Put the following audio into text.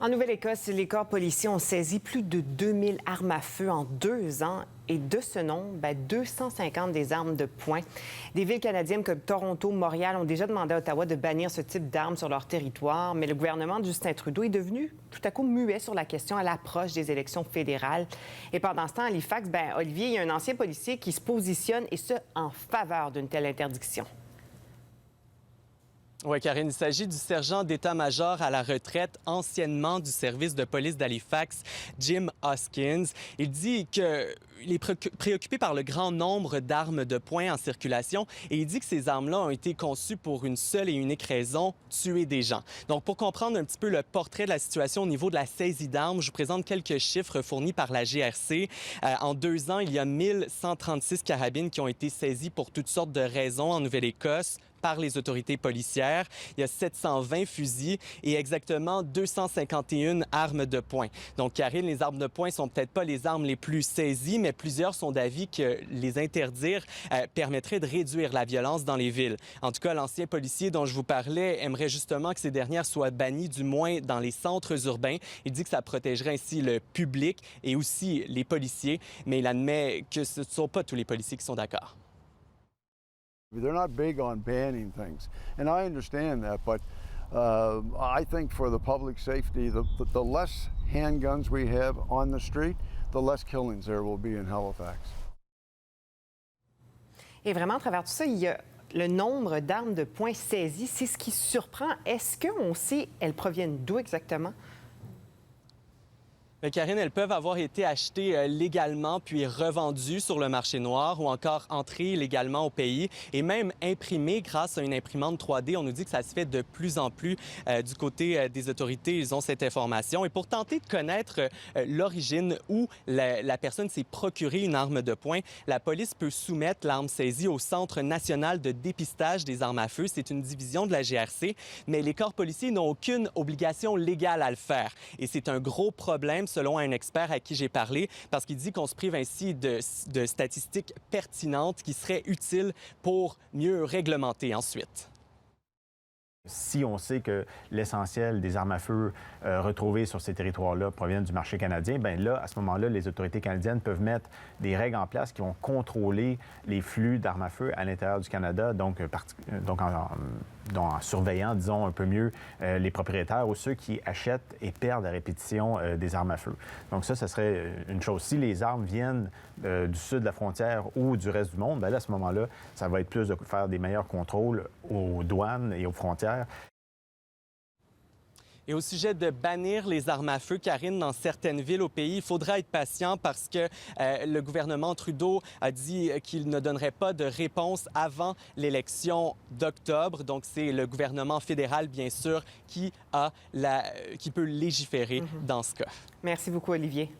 En Nouvelle-Écosse, les corps policiers ont saisi plus de 2000 armes à feu en 2 ans. Et de ce nombre, 250 des armes de poing. Des villes canadiennes comme Toronto, Montréal ont déjà demandé à Ottawa de bannir ce type d'armes sur leur territoire. Mais le gouvernement de Justin Trudeau est devenu tout à coup muet sur la question à l'approche des élections fédérales. Et pendant ce temps, à Halifax, Olivier, il y a un ancien policier qui se positionne, et ce, en faveur d'une telle interdiction. Oui, Karine, il s'agit du sergent d'état-major à la retraite, anciennement du service de police d'Halifax, Jim Hoskins. Il dit qu'il est préoccupé par le grand nombre d'armes de poing en circulation et il dit que ces armes-là ont été conçues pour une seule et unique raison, tuer des gens. Donc, pour comprendre un petit peu le portrait de la situation au niveau de la saisie d'armes, je vous présente quelques chiffres fournis par la GRC. En 2 ans, il y a 1136 carabines qui ont été saisies pour toutes sortes de raisons en Nouvelle-Écosse par les autorités policières. Il y a 720 fusils et exactement 251 armes de poing. Donc, Karine, les armes de poing sont peut-être pas les armes les plus saisies, mais plusieurs sont d'avis que les interdire permettrait de réduire la violence dans les villes. En tout cas, l'ancien policier dont je vous parlais aimerait justement que ces dernières soient bannies, du moins dans les centres urbains. Il dit que ça protégerait ainsi le public et aussi les policiers, mais il admet que ce ne sont pas tous les policiers qui sont d'accord. They're not big on banning things, and I understand that, but I think for the public safety, the less handguns we have on the street, the less killings there will be in Halifax. Et vraiment, à travers tout ça, il y a le nombre d'armes de poing saisies. C'est ce qui surprend. Est-ce qu'on sait elles proviennent d'où exactement? Karine, elles peuvent avoir été achetées légalement puis revendues sur le marché noir ou encore entrées légalement au pays et même imprimées grâce à une imprimante 3D. On nous dit que ça se fait de plus en plus du côté des autorités. Ils ont cette information. Et pour tenter de connaître l'origine où la personne s'est procuré une arme de poing, la police peut soumettre l'arme saisie au Centre national de dépistage des armes à feu. C'est une division de la GRC, mais les corps policiers n'ont aucune obligation légale à le faire. Et c'est un gros problème selon un expert à qui j'ai parlé, parce qu'il dit qu'on se prive ainsi de statistiques pertinentes qui seraient utiles pour mieux réglementer ensuite. Si on sait que l'essentiel des armes à feu retrouvées sur ces territoires-là proviennent du marché canadien, bien là, à ce moment-là, les autorités canadiennes peuvent mettre des règles en place qui vont contrôler les flux d'armes à feu à l'intérieur du Canada, donc en surveillant, disons, un peu mieux les propriétaires ou ceux qui achètent et perdent à répétition des armes à feu. Donc ça serait une chose. Si les armes viennent du sud de la frontière ou du reste du monde, bien là, à ce moment-là, ça va être plus de faire des meilleurs contrôles aux douanes et aux frontières. Et au sujet de bannir les armes à feu, Karine, dans certaines villes au pays, il faudra être patient parce que le gouvernement Trudeau a dit qu'il ne donnerait pas de réponse avant l'élection d'octobre. Donc, c'est le gouvernement fédéral, bien sûr, qui peut légiférer dans ce cas. Merci beaucoup, Olivier.